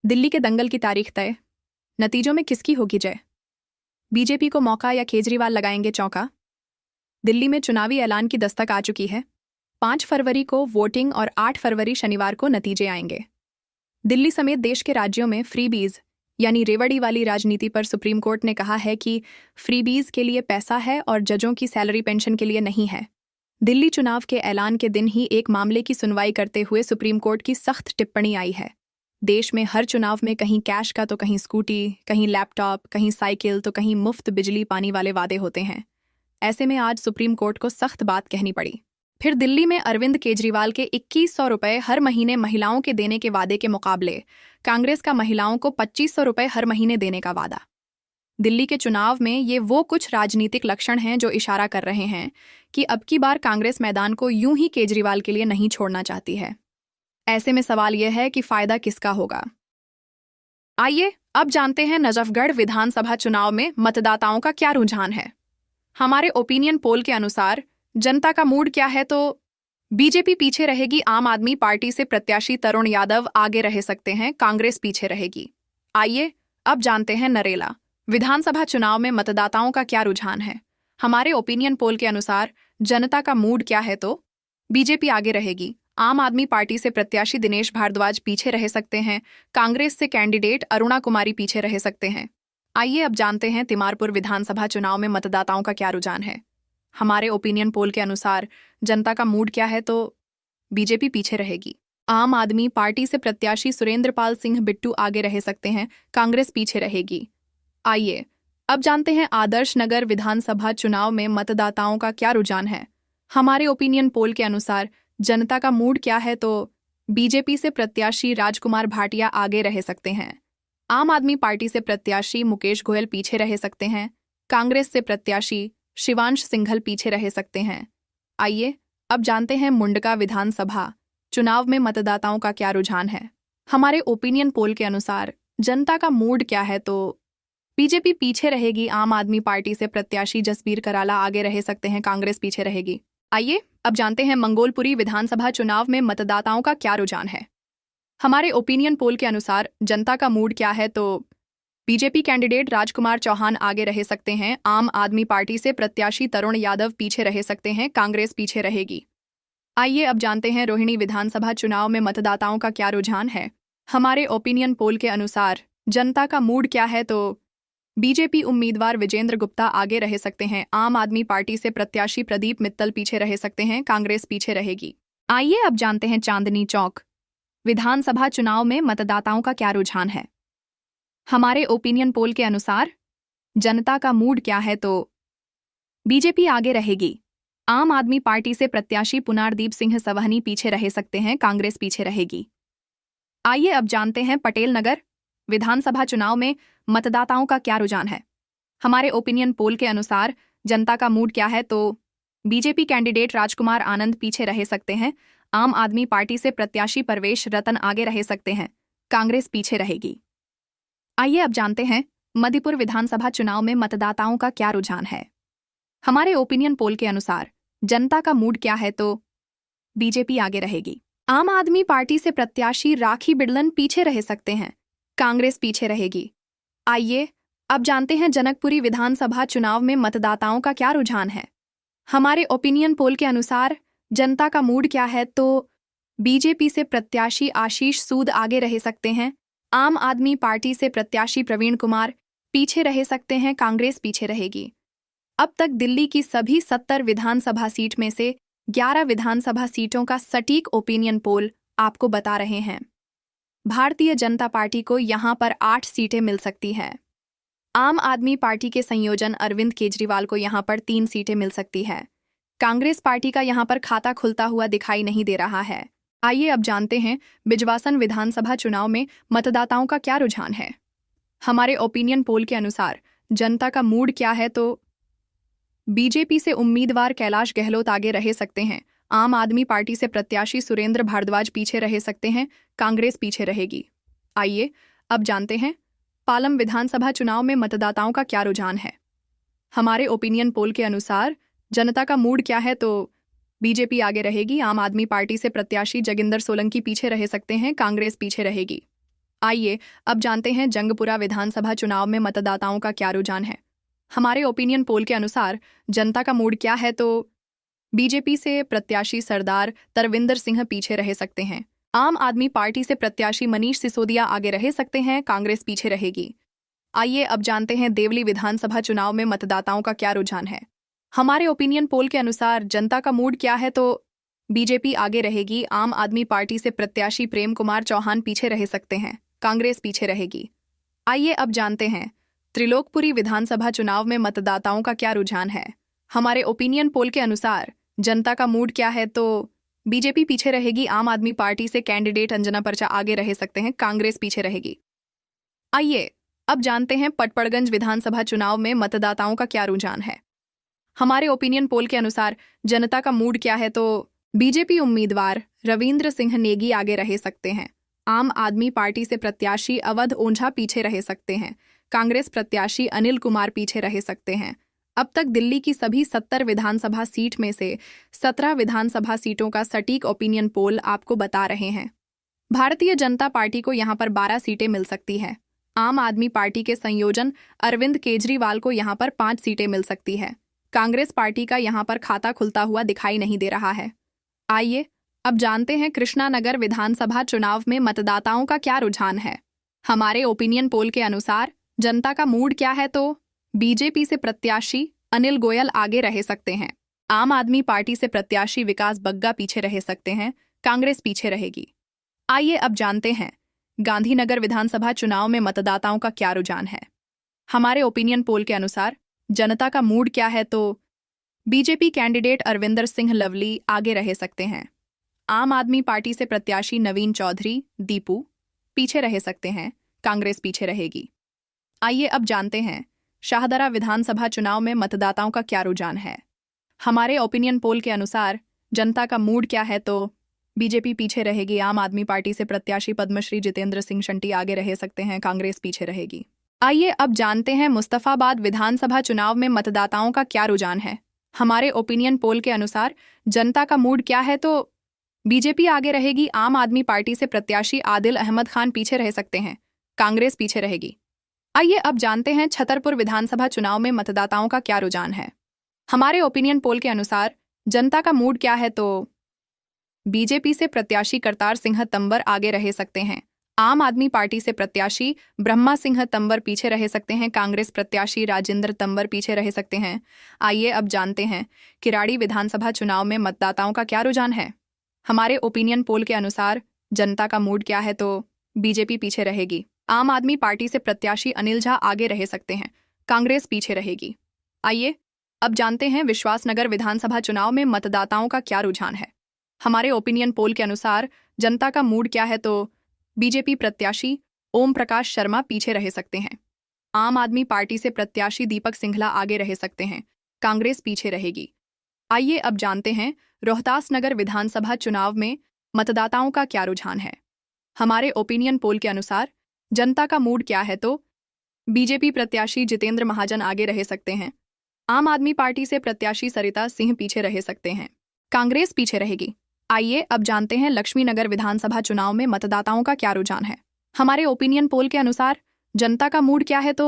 दिल्ली के दंगल की तारीख तय, नतीजों में किसकी होगी जय? बीजेपी को मौका या केजरीवाल लगाएंगे चौका? दिल्ली में चुनावी ऐलान की दस्तक आ चुकी है। 5 फरवरी को वोटिंग और 8 फरवरी शनिवार को नतीजे आएंगे। दिल्ली समेत देश के राज्यों में फ्रीबीज यानी रेवड़ी वाली राजनीति पर सुप्रीम कोर्ट ने कहा है कि फ्रीबीज के लिए पैसा है और जजों की सैलरी पेंशन के लिए नहीं है। दिल्ली चुनाव के ऐलान के दिन ही एक मामले की सुनवाई करते हुए सुप्रीम कोर्ट की सख्त टिप्पणी आई है। देश में हर चुनाव में कहीं कैश का तो कहीं स्कूटी, कहीं लैपटॉप, कहीं साइकिल तो कहीं मुफ्त बिजली पानी वाले वादे होते हैं। ऐसे में आज सुप्रीम कोर्ट को सख्त बात कहनी पड़ी। फिर दिल्ली में अरविंद केजरीवाल के 2100 रुपए हर महीने महिलाओं के देने के वादे के मुकाबले कांग्रेस का महिलाओं को 2500 रुपए हर महीने देने का वादा। दिल्ली के चुनाव में ये वो कुछ राजनीतिक लक्षण हैं जो इशारा कर रहे हैं कि अब की बार कांग्रेस मैदान को यूं ही केजरीवाल के लिए नहीं छोड़ना चाहती है। ऐसे में सवाल यह है कि फायदा किसका होगा। आइए अब जानते हैं नजफगढ़ विधानसभा चुनाव में मतदाताओं का क्या रुझान है। हमारे ओपिनियन पोल के अनुसार जनता का मूड क्या है तो बीजेपी पीछे रहेगी, आम आदमी पार्टी से प्रत्याशी तरुण यादव आगे रह सकते हैं, कांग्रेस पीछे रहेगी। आइए अब जानते हैं नरेला विधानसभा चुनाव में मतदाताओं का क्या रुझान है। हमारे ओपिनियन पोल के अनुसार जनता का मूड क्या है तो बीजेपी आगे रहेगी, आम आदमी पार्टी से प्रत्याशी दिनेश भारद्वाज पीछे रह सकते हैं, कांग्रेस से कैंडिडेट अरुणा कुमारी पीछे रह सकते हैं। आइए अब जानते हैं तिमारपुर विधानसभा चुनाव में मतदाताओं का क्या रुझान है। हमारे ओपिनियन पोल के अनुसार जनता का मूड क्या है तो बीजेपी पीछे रहेगी, आम आदमी पार्टी से प्रत्याशी सुरेंद्रपाल सिंह बिट्टू आगे रह सकते हैं, कांग्रेस पीछे रहेगी। आइए अब जानते हैं आदर्श नगर विधानसभा चुनाव में मतदाताओं का क्या रुझान है। हमारे ओपिनियन पोल के अनुसार जनता का मूड क्या है तो बीजेपी से प्रत्याशी राजकुमार भाटिया आगे रह सकते हैं, आम आदमी पार्टी से प्रत्याशी मुकेश गोयल पीछे रह सकते हैं, कांग्रेस से प्रत्याशी शिवांश सिंघल पीछे रह सकते हैं। आइए अब जानते हैं मुंडका विधानसभा चुनाव में मतदाताओं का क्या रुझान है। हमारे ओपिनियन पोल के अनुसार जनता का मूड क्या है तो बीजेपी पीछे रहेगी, आम आदमी पार्टी से प्रत्याशी जसबीर कराला आगे रह सकते हैं, कांग्रेस पीछे रहेगी। आइए अब जानते हैं मंगोलपुरी विधानसभा चुनाव में मतदाताओं का क्या रुझान है। हमारे ओपिनियन पोल के अनुसार जनता का मूड क्या है तो बीजेपी कैंडिडेट राजकुमार चौहान आगे रह सकते हैं, आम आदमी पार्टी से प्रत्याशी तरुण यादव पीछे रह सकते हैं, कांग्रेस पीछे रहेगी। आइए अब जानते हैं रोहिणी विधानसभा चुनाव में मतदाताओं का क्या रुझान है। हमारे ओपिनियन पोल के अनुसार जनता का मूड क्या है तो बीजेपी उम्मीदवार विजेंद्र गुप्ता आगे रह सकते हैं, आम आदमी पार्टी से प्रत्याशी प्रदीप मित्तल पीछे रह सकते हैं, कांग्रेस पीछे रहेगी। आइए अब जानते हैं चांदनी चौक विधानसभा चुनाव में मतदाताओं का क्या रुझान है। हमारे ओपिनियन पोल के अनुसार जनता का मूड क्या है तो बीजेपी आगे रहेगी, आम आदमी पार्टी से प्रत्याशी पुनारदीप सिंह सवहनी पीछे रह सकते हैं, कांग्रेस पीछे रहेगी। आइए अब जानते हैं पटेल नगर विधानसभा चुनाव में मतदाताओं का क्या रुझान है। हमारे ओपिनियन पोल के अनुसार जनता का मूड क्या है तो बीजेपी कैंडिडेट राजकुमार आनंद पीछे रह सकते हैं, आम आदमी पार्टी से प्रत्याशी परवेश रतन आगे रह सकते हैं, कांग्रेस पीछे रहेगी। आइए अब जानते हैं मध्यपुर विधानसभा चुनाव में मतदाताओं का क्या रुझान है। हमारे ओपिनियन पोल के अनुसार जनता का मूड क्या है तो बीजेपी आगे रहेगी, आम आदमी पार्टी से प्रत्याशी राखी बिड़लन पीछे रह सकते हैं, कांग्रेस पीछे रहेगी। आइए अब जानते हैं जनकपुरी विधानसभा चुनाव में मतदाताओं का क्या रुझान है। हमारे ओपिनियन पोल के अनुसार जनता का मूड क्या है तो बीजेपी से प्रत्याशी आशीष सूद आगे रह सकते हैं, आम आदमी पार्टी से प्रत्याशी प्रवीण कुमार पीछे रह सकते हैं, कांग्रेस पीछे रहेगी। अब तक दिल्ली की सभी 70 विधानसभा सीट में से 11 विधानसभा सीटों का सटीक ओपिनियन पोल आपको बता रहे हैं। भारतीय जनता पार्टी को यहां पर 8 सीटें मिल सकती है। आम आदमी पार्टी के संयोजन अरविंद केजरीवाल को यहां पर 3 सीटें मिल सकती है। कांग्रेस पार्टी का यहां पर खाता खुलता हुआ दिखाई नहीं दे रहा है। आइए अब जानते हैं बिजवासन विधानसभा चुनाव में मतदाताओं का क्या रुझान है। हमारे ओपिनियन पोल के अनुसार जनता का मूड क्या है तो बीजेपी से उम्मीदवार कैलाश गहलोत आगे रह सकते हैं, आम आदमी पार्टी से प्रत्याशी सुरेंद्र भारद्वाज पीछे रह सकते हैं, कांग्रेस पीछे रहेगी। आइए अब जानते हैं पालम विधानसभा चुनाव में मतदाताओं का क्या रुझान है। हमारे ओपिनियन पोल के अनुसार जनता का मूड क्या है तो बीजेपी आगे रहेगी, आम आदमी पार्टी से प्रत्याशी जोगिंदर सोलंकी पीछे रह सकते हैं, कांग्रेस पीछे रहेगी। आइए अब जानते हैं जंगपुरा विधानसभा चुनाव में मतदाताओं का क्या रुझान है। हमारे ओपिनियन पोल के अनुसार जनता का मूड क्या है तो बीजेपी से प्रत्याशी सरदार तरविंदर सिंह पीछे रह सकते हैं। आम आदमी पार्टी से प्रत्याशी मनीष सिसोदिया आगे रह सकते हैं, कांग्रेस पीछे रहेगी। आइए अब जानते हैं देवली विधानसभा चुनाव में मतदाताओं का क्या रुझान है। हमारे ओपिनियन पोल के अनुसार जनता का मूड क्या है तो बीजेपी आगे रहेगी। आम आदमी पार्टी से प्रत्याशी प्रेम कुमार चौहान पीछे रह सकते हैं, कांग्रेस पीछे रहेगी। आइए अब जानते हैं त्रिलोकपुरी विधानसभा चुनाव में मतदाताओं का क्या रुझान है। हमारे ओपिनियन पोल के अनुसार जनता का मूड क्या है तो बीजेपी पीछे रहेगी। आम आदमी पार्टी से कैंडिडेट अंजना पर्चा आगे रह सकते हैं, कांग्रेस पीछे रहेगी। आइए अब जानते हैं पटपड़गंज विधानसभा चुनाव में मतदाताओं का क्या रुझान है। हमारे ओपिनियन पोल के अनुसार जनता का मूड क्या है तो बीजेपी उम्मीदवार रविंद्र सिंह नेगी आगे रह सकते हैं। आम आदमी पार्टी से प्रत्याशी अवध ओंझा पीछे रह सकते हैं, कांग्रेस प्रत्याशी अनिल कुमार पीछे रह सकते हैं। अब तक दिल्ली की सभी 70 विधानसभा सीट में से 17 विधानसभा सीटों का सटीक ओपिनियन पोल आपको बता रहे हैं। भारतीय जनता पार्टी को यहां पर 12 सीटें मिल सकती है। आम आदमी पार्टी के संयोजन अरविंद केजरीवाल को यहां पर 5 सीटें मिल सकती है। कांग्रेस पार्टी का यहां पर खाता खुलता हुआ दिखाई नहीं दे रहा है। आइए अब जानते हैं कृष्णानगर विधानसभा चुनाव में मतदाताओं का क्या रुझान है। हमारे ओपिनियन पोल के अनुसार जनता का मूड क्या है तो बीजेपी से प्रत्याशी अनिल गोयल आगे रह सकते हैं। आम आदमी पार्टी से प्रत्याशी विकास बग्गा पीछे रह सकते हैं, कांग्रेस पीछे रहेगी। आइए अब जानते हैं गांधीनगर विधानसभा चुनाव में मतदाताओं का क्या रुझान है। हमारे ओपिनियन पोल के अनुसार जनता का मूड क्या है तो बीजेपी कैंडिडेट अरविंदर सिंह लवली आगे रह सकते हैं। आम आदमी पार्टी से प्रत्याशी नवीन चौधरी दीपू पीछे रह सकते हैं, कांग्रेस पीछे रहेगी। आइए अब जानते हैं शाहदरा विधानसभा चुनाव में मतदाताओं का क्या रुझान है। हमारे ओपिनियन पोल के अनुसार जनता का मूड क्या है तो बीजेपी पीछे रहेगी। आम आदमी पार्टी से प्रत्याशी पद्मश्री जितेंद्र सिंह शंटी आगे रह सकते हैं, कांग्रेस पीछे रहेगी। आइए अब जानते हैं मुस्तफाबाद विधानसभा चुनाव में मतदाताओं का क्या रुझान है। हमारे ओपिनियन पोल के अनुसार जनता का मूड क्या है तो बीजेपी आगे रहेगी। आम आदमी पार्टी से प्रत्याशी आदिल अहमद खान पीछे रह सकते हैं, कांग्रेस पीछे रहेगी। आइए अब जानते हैं छतरपुर विधानसभा चुनाव में मतदाताओं का क्या रुझान है। हमारे ओपिनियन पोल के अनुसार जनता का मूड क्या है तो बीजेपी से प्रत्याशी करतार सिंह तंवर आगे रह सकते हैं। आम आदमी पार्टी से प्रत्याशी ब्रह्मा सिंह तंवर पीछे रह सकते हैं, कांग्रेस प्रत्याशी राजेंद्र तंवर पीछे रह सकते हैं। आइए अब जानते हैं किराड़ी विधानसभा चुनाव में मतदाताओं का क्या रुझान है। हमारे ओपिनियन पोल के अनुसार जनता का मूड क्या है तो बीजेपी पीछे रहेगी। आम आदमी पार्टी से प्रत्याशी अनिल झा आगे रह सकते हैं, कांग्रेस पीछे रहेगी। आइए अब जानते हैं विश्वासनगर विधानसभा चुनाव में मतदाताओं का क्या रुझान है। हमारे ओपिनियन पोल के अनुसार जनता का मूड क्या है तो बीजेपी प्रत्याशी ओम प्रकाश शर्मा पीछे रह सकते हैं। आम आदमी पार्टी से प्रत्याशी दीपक सिंघला आगे रह सकते हैं, कांग्रेस पीछे रहेगी। आइए अब जानते हैं रोहतास नगर विधानसभा चुनाव में मतदाताओं का क्या रुझान है। हमारे ओपिनियन पोल के अनुसार जनता का मूड क्या है तो बीजेपी प्रत्याशी जितेंद्र महाजन आगे रह सकते हैं। आम आदमी पार्टी से प्रत्याशी सरिता सिंह पीछे रह सकते हैं, कांग्रेस पीछे रहेगी। आइए अब जानते हैं लक्ष्मीनगर विधानसभा चुनाव में मतदाताओं का क्या रुझान है। हमारे ओपिनियन पोल के अनुसार जनता का मूड क्या है तो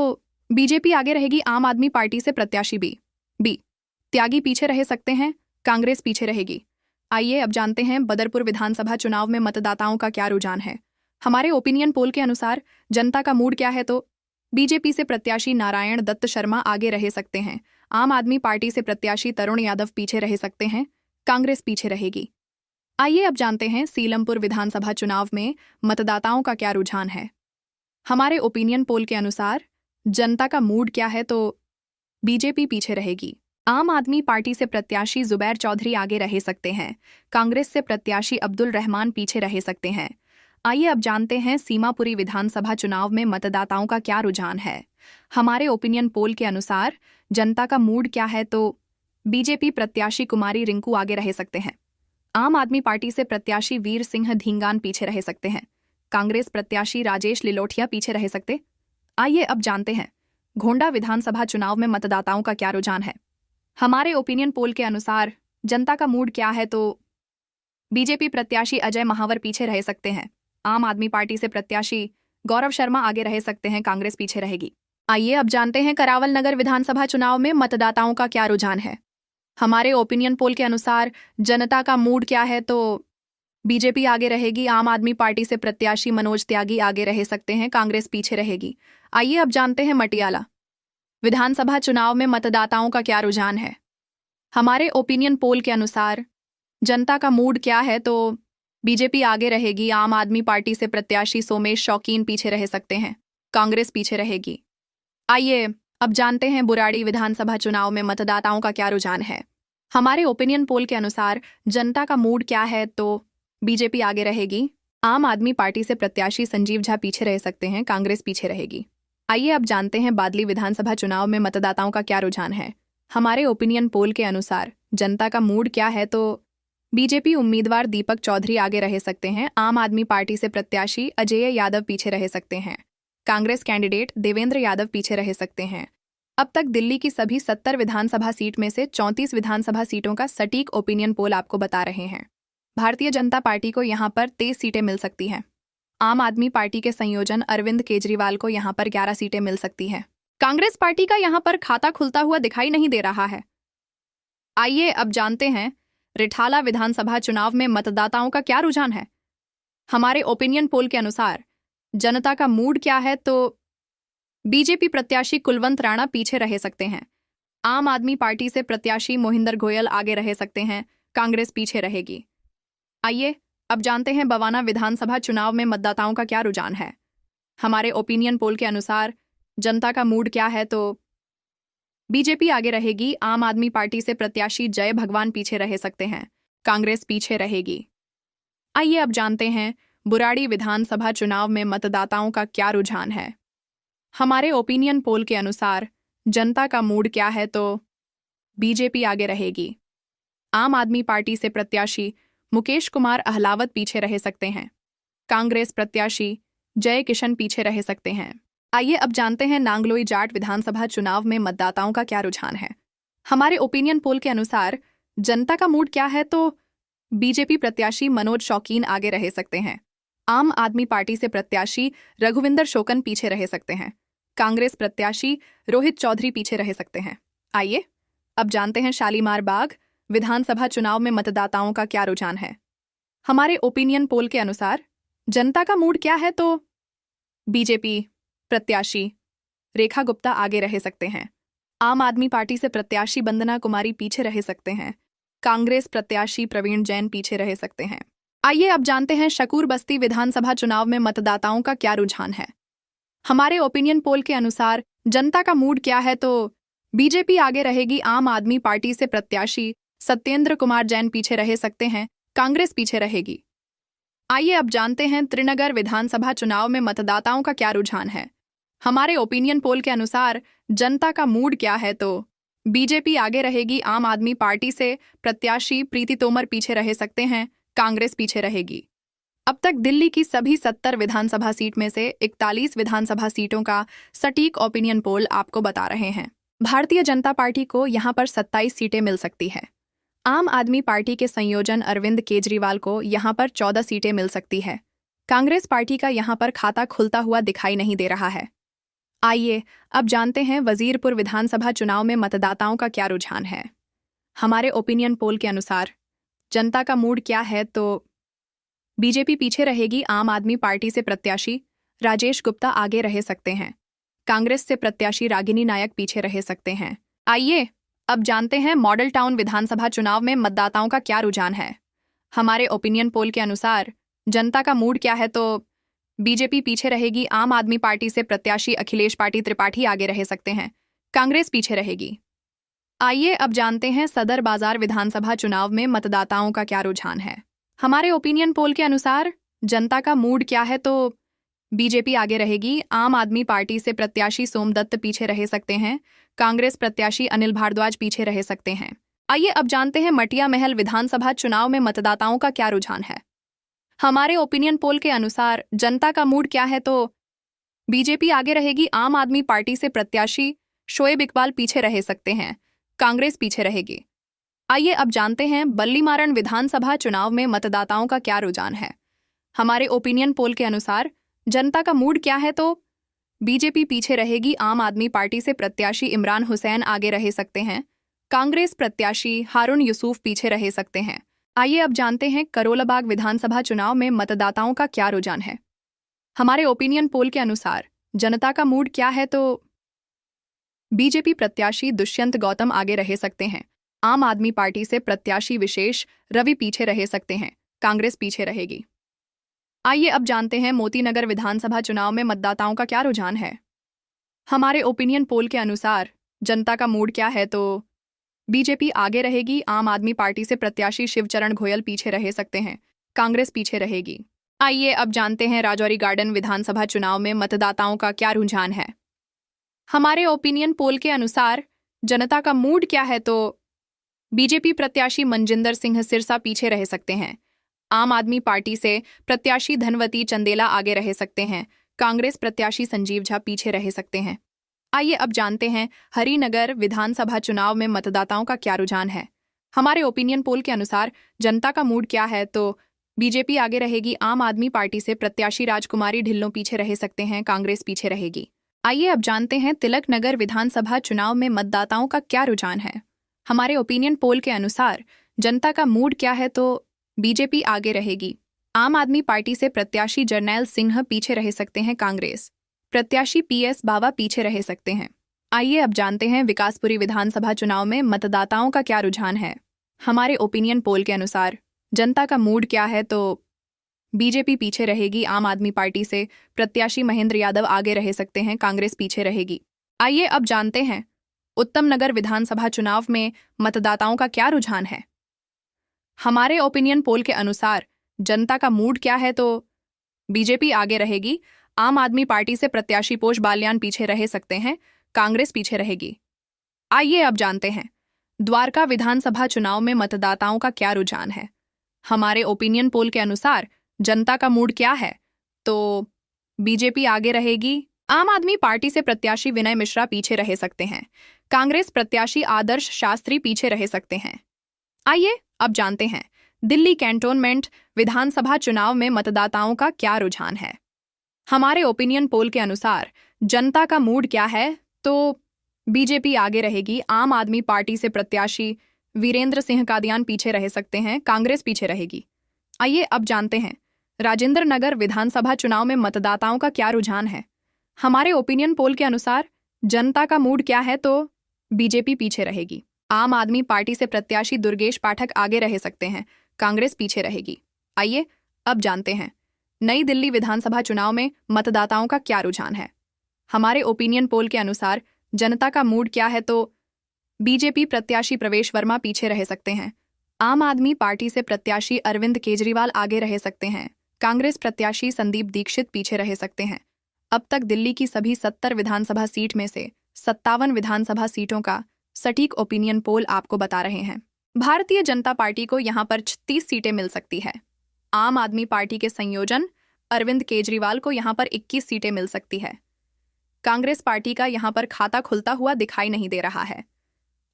बीजेपी आगे रहेगी। आम आदमी पार्टी से प्रत्याशी बी त्यागी पीछे रह सकते हैं, कांग्रेस पीछे रहेगी। आइए अब जानते हैं बदरपुर विधानसभा चुनाव में मतदाताओं का क्या रुझान है। हमारे ओपिनियन पोल के अनुसार जनता का मूड क्या है तो बीजेपी से प्रत्याशी नारायण दत्त शर्मा आगे रह सकते हैं। आम आदमी पार्टी से प्रत्याशी तरुण यादव पीछे रह सकते हैं, कांग्रेस पीछे रहेगी। आइए अब जानते हैं सीलमपुर विधानसभा चुनाव में मतदाताओं का क्या रुझान है। हमारे ओपिनियन पोल के अनुसार जनता का मूड क्या है तो बीजेपी पीछे रहेगी। आम आदमी पार्टी से प्रत्याशी जुबैर चौधरी आगे रह सकते हैं, कांग्रेस से प्रत्याशी अब्दुल रहमान पीछे रह सकते हैं। आइए अब जानते हैं सीमापुरी विधानसभा चुनाव में मतदाताओं का क्या रुझान है। हमारे ओपिनियन पोल के अनुसार जनता का मूड क्या है तो बीजेपी प्रत्याशी कुमारी रिंकू आगे रह सकते हैं। आम आदमी पार्टी से प्रत्याशी वीर सिंह धींगान पीछे रह सकते हैं, कांग्रेस प्रत्याशी राजेश लिलोठिया पीछे रह सकते। आइए अब जानते हैं घोंडा विधानसभा चुनाव में मतदाताओं का क्या रुझान है। हमारे ओपिनियन पोल के अनुसार जनता का मूड क्या है तो बीजेपी प्रत्याशी अजय महावर पीछे रह सकते हैं। आम आदमी पार्टी से प्रत्याशी गौरव शर्मा आगे रह सकते हैं, कांग्रेस पीछे रहेगी। आइए अब जानते हैं करावल नगर विधानसभा चुनाव में मतदाताओं का क्या रुझान है। हमारे ओपिनियन पोल के अनुसार जनता का मूड क्या है, तो बीजेपी आगे रहेगी, आम आदमी पार्टी से प्रत्याशी मनोज त्यागी आगे रह सकते हैं, कांग्रेस पीछे रहेगी। आइए अब जानते हैं मटियाला विधानसभा चुनाव में मतदाताओं का क्या रुझान है। हमारे ओपिनियन पोल के अनुसार जनता का मूड क्या है, तो बीजेपी आगे रहेगी, आम आदमी पार्टी से प्रत्याशी सोमेश शौकीन पीछे रह सकते हैं, कांग्रेस पीछे रहेगी। आइए अब जानते हैं बुराड़ी विधानसभा चुनाव में मतदाताओं का क्या रुझान है। हमारे ओपिनियन पोल के अनुसार जनता का मूड क्या है, तो बीजेपी आगे रहेगी, आम आदमी पार्टी से प्रत्याशी संजीव झा पीछे रह सकते हैं, कांग्रेस पीछे रहेगी। आइए अब जानते हैं बादली विधानसभा चुनाव में मतदाताओं का क्या रुझान है। हमारे ओपिनियन पोल के अनुसार जनता का मूड क्या है, तो बीजेपी उम्मीदवार दीपक चौधरी आगे रह सकते हैं, आम आदमी पार्टी से प्रत्याशी अजय यादव पीछे रह सकते हैं, कांग्रेस कैंडिडेट देवेंद्र यादव पीछे रह सकते हैं। अब तक दिल्ली की सभी 70 विधानसभा सीट में से 34 विधानसभा सीटों का सटीक ओपिनियन पोल आपको बता रहे हैं। भारतीय जनता पार्टी को यहां पर 23 सीटें मिल सकती हैं। आम आदमी पार्टी के संयोजन अरविंद केजरीवाल को यहां पर 11 सीटें मिल सकती हैं। कांग्रेस पार्टी का यहां पर खाता खुलता हुआ दिखाई नहीं दे रहा है। आइए अब जानते हैं रिठाला विधानसभा चुनाव में मतदाताओं का क्या रुझान है। हमारे ओपिनियन पोल के अनुसार जनता का मूड क्या है, तो बीजेपी प्रत्याशी कुलवंत राणा पीछे रह सकते हैं, आम आदमी पार्टी से प्रत्याशी मोहिंदर गोयल आगे रह सकते हैं, कांग्रेस पीछे रहेगी। आइए अब जानते हैं बवाना विधानसभा चुनाव में मतदाताओं का क्या रुझान है। हमारे ओपिनियन पोल के अनुसार जनता का मूड क्या है, तो बीजेपी आगे रहेगी, आम आदमी पार्टी से प्रत्याशी जय भगवान पीछे रह सकते हैं, कांग्रेस पीछे रहेगी। आइए अब जानते हैं बुराड़ी विधानसभा चुनाव में मतदाताओं का क्या रुझान है। हमारे ओपिनियन पोल के अनुसार जनता का मूड क्या है, तो बीजेपी आगे रहेगी, आम आदमी पार्टी से प्रत्याशी मुकेश कुमार अहलावत पीछे रह सकते हैं, कांग्रेस प्रत्याशी जय किशन पीछे रह सकते हैं। आइए अब जानते हैं नांगलोई जाट विधानसभा चुनाव में मतदाताओं का क्या रुझान है। हमारे ओपिनियन पोल के अनुसार जनता का मूड क्या है, तो बीजेपी प्रत्याशी मनोज शौकीन आगे रह सकते हैं, आम आदमी पार्टी से प्रत्याशी रघुविंदर शोकन पीछे रह सकते हैं, कांग्रेस प्रत्याशी रोहित चौधरी पीछे रह सकते हैं। आइए अब जानते हैं शालीमार बाग विधानसभा चुनाव में मतदाताओं का क्या रुझान है। हमारे ओपिनियन पोल के अनुसार जनता का मूड क्या है, तो बीजेपी प्रत्याशी रेखा गुप्ता आगे रह सकते हैं, आम आदमी पार्टी से प्रत्याशी वंदना कुमारी पीछे रह सकते हैं, कांग्रेस प्रत्याशी प्रवीण जैन पीछे रह सकते हैं। आइए अब जानते हैं शकूर बस्ती विधानसभा चुनाव में मतदाताओं का क्या रुझान है। हमारे ओपिनियन पोल के अनुसार जनता का मूड क्या है, तो बीजेपी आगे रहेगी, आम आदमी पार्टी से प्रत्याशी सत्येंद्र कुमार जैन पीछे रह सकते हैं, कांग्रेस पीछे रहेगी। आइए अब जानते हैं त्रिनगर विधानसभा चुनाव में मतदाताओं का क्या रुझान है। हमारे ओपिनियन पोल के अनुसार जनता का मूड क्या है, तो बीजेपी आगे रहेगी, आम आदमी पार्टी से प्रत्याशी प्रीति तोमर पीछे रह सकते हैं, कांग्रेस पीछे रहेगी। अब तक दिल्ली की सभी 70 विधानसभा सीट में से 41 विधानसभा सीटों का सटीक ओपिनियन पोल आपको बता रहे हैं। भारतीय जनता पार्टी को यहां पर 27 सीटें मिल सकती है। आम आदमी पार्टी के संयोजन अरविंद केजरीवाल को यहां पर 14 सीटें मिल सकती है। कांग्रेस पार्टी का यहां पर खाता खुलता हुआ दिखाई नहीं दे रहा है। आइए अब जानते हैं वजीरपुर विधानसभा चुनाव में मतदाताओं का क्या रुझान है। हमारे ओपिनियन पोल के अनुसार जनता का मूड क्या है, तो बीजेपी पीछे रहेगी, आम आदमी पार्टी से प्रत्याशी राजेश गुप्ता आगे रह सकते हैं, कांग्रेस से प्रत्याशी रागिनी नायक पीछे रह सकते हैं। आइए अब जानते हैं मॉडल टाउन विधानसभा चुनाव में मतदाताओं का क्या रुझान है। हमारे ओपिनियन पोल के अनुसार जनता का मूड क्या है, तो बीजेपी पीछे रहेगी, आम आदमी पार्टी से प्रत्याशी अखिलेश पार्टी त्रिपाठी आगे रह सकते हैं, कांग्रेस पीछे रहेगी। आइए अब जानते हैं सदर बाजार विधानसभा चुनाव में मतदाताओं का क्या रुझान है। हमारे ओपिनियन पोल के अनुसार जनता का मूड क्या है, तो बीजेपी आगे रहेगी, आम आदमी पार्टी से प्रत्याशी सोमदत्त पीछे रह सकते हैं, कांग्रेस प्रत्याशी अनिल भारद्वाज पीछे रह सकते हैं। आइए अब जानते हैं मटिया महल विधानसभा चुनाव में मतदाताओं का क्या रुझान है। हमारे ओपिनियन पोल के अनुसार जनता का मूड क्या है, तो बीजेपी आगे रहेगी, आम आदमी पार्टी से प्रत्याशी शोएब इकबाल पीछे रह सकते हैं, कांग्रेस पीछे रहेगी। आइए अब जानते हैं बल्लीमारण विधानसभा चुनाव में मतदाताओं का क्या रुझान है। हमारे ओपिनियन पोल के अनुसार जनता का मूड क्या है तो बीजेपी पीछे रहेगी, आम आदमी पार्टी से प्रत्याशी इमरान हुसैन आगे रह सकते हैं, कांग्रेस प्रत्याशी हारून यूसुफ पीछे रह सकते हैं। आइए अब जानते हैं करोलाबाग विधानसभा चुनाव में मतदाताओं का क्या रुझान है। हमारे ओपिनियन पोल के अनुसार जनता का मूड क्या है तो बीजेपी प्रत्याशी दुष्यंत गौतम आगे रह सकते हैं, आम आदमी पार्टी से प्रत्याशी विशेष रवि पीछे रह सकते हैं, कांग्रेस पीछे रहेगी। आइए अब जानते हैं मोतीनगर विधानसभा चुनाव में मतदाताओं का क्या रुझान है। हमारे ओपिनियन पोल के अनुसार जनता का मूड क्या है तो बीजेपी आगे रहेगी, आम आदमी पार्टी से प्रत्याशी शिवचरण घोयल पीछे रह सकते हैं, कांग्रेस पीछे रहेगी। आइए अब जानते हैं राजौरी गार्डन विधानसभा चुनाव में मतदाताओं का क्या रुझान है। हमारे ओपिनियन पोल के अनुसार जनता का मूड क्या है तो बीजेपी प्रत्याशी मनजिंदर सिंह सिरसा पीछे रह सकते हैं, आम आदमी पार्टी से प्रत्याशी धनवती चंदेला आगे रह सकते हैं, कांग्रेस प्रत्याशी संजीव झा पीछे रह सकते हैं। आइए अब जानते हैं हरिनगर विधानसभा चुनाव में मतदाताओं का क्या रुझान है। हमारे ओपिनियन पोल के अनुसार जनता का मूड क्या है तो बीजेपी आगे रहेगी, आम आदमी पार्टी से प्रत्याशी राजकुमारी ढिल्लों पीछे रह सकते हैं, कांग्रेस पीछे रहेगी। आइए अब जानते हैं तिलक नगर विधानसभा चुनाव में मतदाताओं का क्या रुझान है। हमारे ओपिनियन पोल के अनुसार जनता का मूड क्या है तो बीजेपी आगे रहेगी, आम आदमी पार्टी से प्रत्याशी जरनैल सिंह पीछे रह सकते हैं, कांग्रेस प्रत्याशी पीएस बावा पीछे रह सकते हैं। आइए अब जानते हैं विकासपुरी विधानसभा चुनाव में मतदाताओं का क्या रुझान है। हमारे ओपिनियन पोल के अनुसार जनता का मूड क्या है तो बीजेपी पीछे रहेगी, आम आदमी पार्टी से प्रत्याशी महेंद्र यादव आगे रह सकते हैं, कांग्रेस पीछे रहेगी। आइए अब जानते हैं उत्तम नगर विधानसभा चुनाव में मतदाताओं का क्या रुझान है। हमारे ओपिनियन पोल के अनुसार जनता का मूड क्या है तो बीजेपी आगे रहेगी, आम आदमी पार्टी से प्रत्याशी पोष बाल्यान पीछे रह सकते हैं, कांग्रेस पीछे रहेगी। आइए अब जानते हैं द्वारका विधानसभा चुनाव में मतदाताओं का क्या रुझान है। हमारे ओपिनियन पोल के अनुसार जनता का मूड क्या है तो बीजेपी आगे रहेगी, आम आदमी पार्टी से प्रत्याशी विनय मिश्रा पीछे रह सकते हैं, कांग्रेस प्रत्याशी आदर्श शास्त्री पीछे रह सकते हैं। आइए अब जानते हैं दिल्ली कैंटोनमेंट विधानसभा चुनाव में मतदाताओं का क्या रुझान है। हमारे ओपिनियन पोल के अनुसार जनता का मूड क्या है तो बीजेपी आगे रहेगी, आम आदमी पार्टी से प्रत्याशी वीरेंद्र सिंह कादियान पीछे रह सकते हैं, कांग्रेस पीछे रहेगी। आइए अब जानते हैं राजेंद्र नगर विधानसभा चुनाव में मतदाताओं का क्या रुझान है। हमारे ओपिनियन पोल के अनुसार जनता का मूड क्या है तो बीजेपी पीछे रहेगी, आम आदमी पार्टी से प्रत्याशी दुर्गेश पाठक आगे रह सकते हैं, कांग्रेस पीछे रहेगी। आइए अब जानते हैं नई दिल्ली विधानसभा चुनाव में मतदाताओं का क्या रुझान है। हमारे ओपिनियन पोल के अनुसार जनता का मूड क्या है तो बीजेपी प्रत्याशी प्रवेश वर्मा पीछे रह सकते हैं, आम आदमी पार्टी से प्रत्याशी अरविंद केजरीवाल आगे रह सकते हैं, कांग्रेस प्रत्याशी संदीप दीक्षित पीछे रह सकते हैं। अब तक दिल्ली की सभी 70 विधानसभा सीट में से 57 विधानसभा सीटों का सटीक ओपिनियन पोल आपको बता रहे हैं। भारतीय जनता पार्टी को यहां पर 36 सीटें मिल सकती है, आम आदमी पार्टी के संयोजन अरविंद केजरीवाल को यहां पर 21 सीटें मिल सकती है, कांग्रेस पार्टी का यहां पर खाता खुलता हुआ दिखाई नहीं दे रहा है।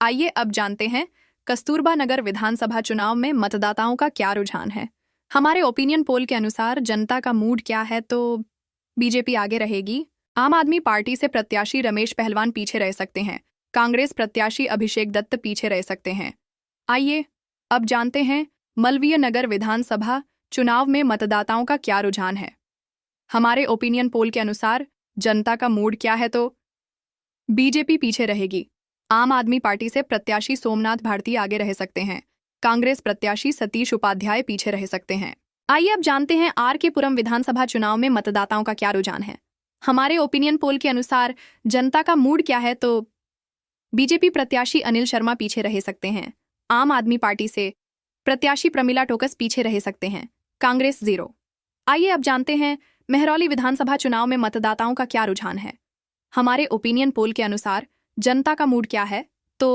आइए अब जानते हैं कस्तूरबा नगर विधानसभा चुनाव में मतदाताओं का क्या रुझान है। हमारे ओपिनियन पोल के अनुसार जनता का मूड क्या है तो बीजेपी आगे रहेगी, आम आदमी पार्टी से प्रत्याशी रमेश पहलवान पीछे रह सकते हैं, कांग्रेस प्रत्याशी अभिषेक दत्त पीछे रह सकते हैं। आइए अब जानते हैं मलवीय नगर विधानसभा चुनाव में मतदाताओं का क्या रुझान है। हमारे ओपिनियन पोल के अनुसार जनता का मूड क्या है तो बीजेपी पीछे रहेगी, आम आदमी पार्टी से प्रत्याशी सोमनाथ भारती आगे रह सकते हैं, कांग्रेस प्रत्याशी सतीश उपाध्याय पीछे रह सकते हैं। आइए अब जानते हैं आर के पुरम विधानसभा चुनाव में मतदाताओं का क्या रुझान है। हमारे ओपिनियन पोल के अनुसार जनता का मूड क्या है तो बीजेपी प्रत्याशी अनिल शर्मा पीछे रह सकते हैं, आम आदमी पार्टी से प्रत्याशी प्रमिला टोकस पीछे रह सकते हैं, कांग्रेस 0। आइए अब जानते हैं मेहरौली विधानसभा चुनाव में मतदाताओं का क्या रुझान है। हमारे ओपिनियन पोल के अनुसार जनता का मूड क्या है तो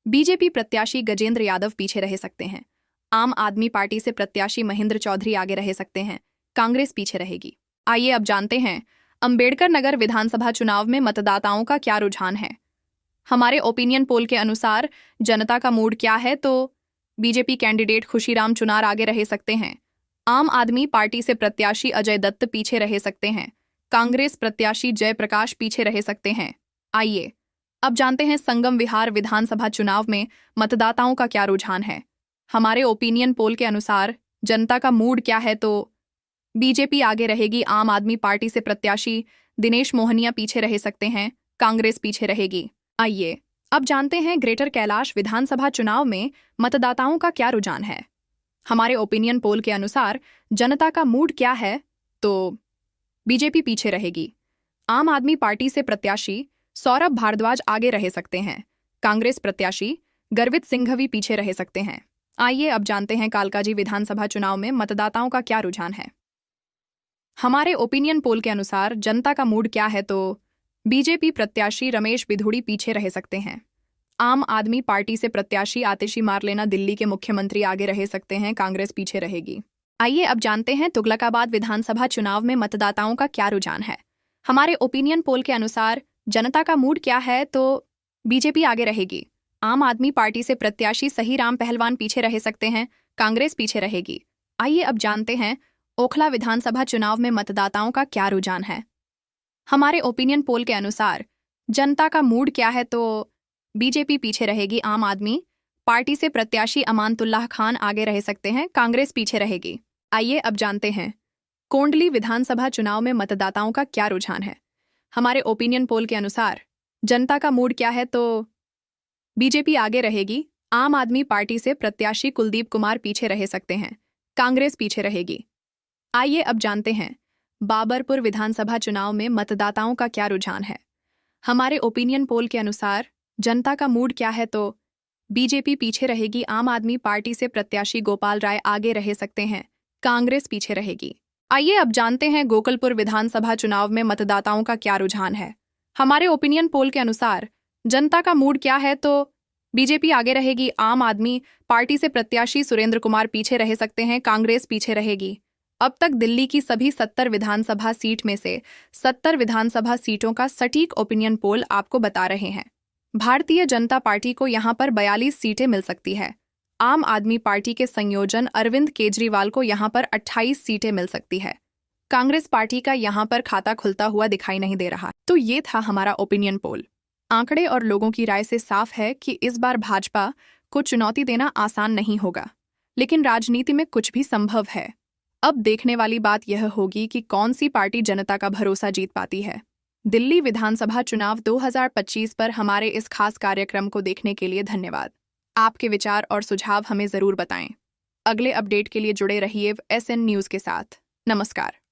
बीजेपी प्रत्याशी गजेंद्र यादव पीछे रह सकते हैं, आम आदमी पार्टी से प्रत्याशी महेंद्र चौधरी आगे रह सकते हैं, कांग्रेस पीछे रहेगी। आइए अब जानते हैं अंबेडकर नगर विधानसभा चुनाव में मतदाताओं का क्या रुझान है। हमारे ओपिनियन पोल के अनुसार जनता का मूड क्या है तो बीजेपी कैंडिडेट खुशीराम चुनार आगे रह सकते हैं, आम आदमी पार्टी से प्रत्याशी अजय दत्त पीछे रह सकते हैं, कांग्रेस प्रत्याशी जयप्रकाश पीछे रह सकते हैं। आइए अब जानते हैं संगम विहार विधानसभा चुनाव में मतदाताओं का क्या रुझान है। हमारे ओपिनियन पोल के अनुसार जनता का मूड क्या है, तो बीजेपी आगे रहेगी, आम आदमी पार्टी से प्रत्याशी दिनेश मोहनिया पीछे रह सकते हैं, कांग्रेस पीछे रहेगी। आइए अब जानते हैं ग्रेटर कैलाश विधानसभा चुनाव में मतदाताओं का क्या रुझान है। हमारे ओपिनियन पोल के अनुसार जनता का मूड क्या है, तो बीजेपी पीछे रहेगी, आम आदमी पार्टी से प्रत्याशी सौरभ भारद्वाज आगे रह सकते हैं, कांग्रेस प्रत्याशी गर्वित सिंघवी पीछे रह सकते हैं। आइए अब जानते हैं कालकाजी विधानसभा चुनाव में मतदाताओं का क्या रुझान है। हमारे ओपिनियन पोल के अनुसार जनता का मूड क्या है, तो बीजेपी प्रत्याशी रमेश बिधूड़ी पीछे रह सकते हैं, आम आदमी पार्टी से प्रत्याशी आतिशी मारलेना दिल्ली के मुख्यमंत्री आगे रह सकते हैं, कांग्रेस पीछे रहेगी। आइए अब जानते हैं तुगलकाबाद विधानसभा चुनाव में मतदाताओं का क्या रुझान है। हमारे ओपिनियन पोल के अनुसार जनता का मूड क्या है, तो बीजेपी आगे रहेगी, आम आदमी पार्टी से प्रत्याशी सही राम पहलवान पीछे रह सकते हैं, कांग्रेस पीछे रहेगी। आइए अब जानते हैं ओखला विधानसभा चुनाव में मतदाताओं का क्या रुझान है। हमारे ओपिनियन पोल के अनुसार जनता का मूड क्या है, तो बीजेपी पीछे रहेगी, आम आदमी पार्टी से प्रत्याशी अमानतुल्लाह खान आगे रह सकते हैं, कांग्रेस पीछे रहेगी। आइए अब जानते हैं कोंडली विधानसभा चुनाव में मतदाताओं का क्या रुझान है। हमारे ओपिनियन पोल के अनुसार जनता का मूड क्या है, तो बीजेपी आगे रहेगी, आम आदमी पार्टी से प्रत्याशी कुलदीप कुमार पीछे रह सकते हैं, कांग्रेस पीछे रहेगी। आइए अब जानते हैं बाबरपुर विधानसभा चुनाव में मतदाताओं का क्या रुझान है। हमारे ओपिनियन पोल के अनुसार जनता का मूड क्या है, तो बीजेपी पीछे रहेगी, आम आदमी पार्टी से प्रत्याशी गोपाल राय आगे रह सकते हैं, कांग्रेस पीछे रहेगी। आइए अब जानते हैं गोकुलपुर विधानसभा चुनाव में मतदाताओं का क्या रुझान है। हमारे ओपिनियन पोल के अनुसार जनता का मूड क्या है, तो बीजेपी आगे रहेगी, आम आदमी पार्टी से प्रत्याशी सुरेंद्र कुमार पीछे रह सकते हैं, कांग्रेस पीछे रहेगी। अब तक दिल्ली की सभी 70 विधानसभा सीट में से 70 विधानसभा सीटों का सटीक ओपिनियन पोल आपको बता रहे हैं। भारतीय जनता पार्टी को यहां पर 42 सीटें मिल सकती है, आम आदमी पार्टी के संयोजन अरविंद केजरीवाल को यहां पर 28 सीटें मिल सकती है, कांग्रेस पार्टी का यहां पर खाता खुलता हुआ दिखाई नहीं दे रहा। तो ये था हमारा ओपिनियन पोल। आंकड़े और लोगों की राय से साफ है कि इस बार भाजपा को चुनौती देना आसान नहीं होगा, लेकिन राजनीति में कुछ भी संभव है। अब देखने वाली बात यह होगी कि कौन सी पार्टी जनता का भरोसा जीत पाती है। दिल्ली विधानसभा चुनाव 2025 पर हमारे इस खास कार्यक्रम को देखने के लिए धन्यवाद। आपके विचार और सुझाव हमें ज़रूर बताएं। अगले अपडेट के लिए जुड़े रहिए SN न्यूज़ के साथ। नमस्कार।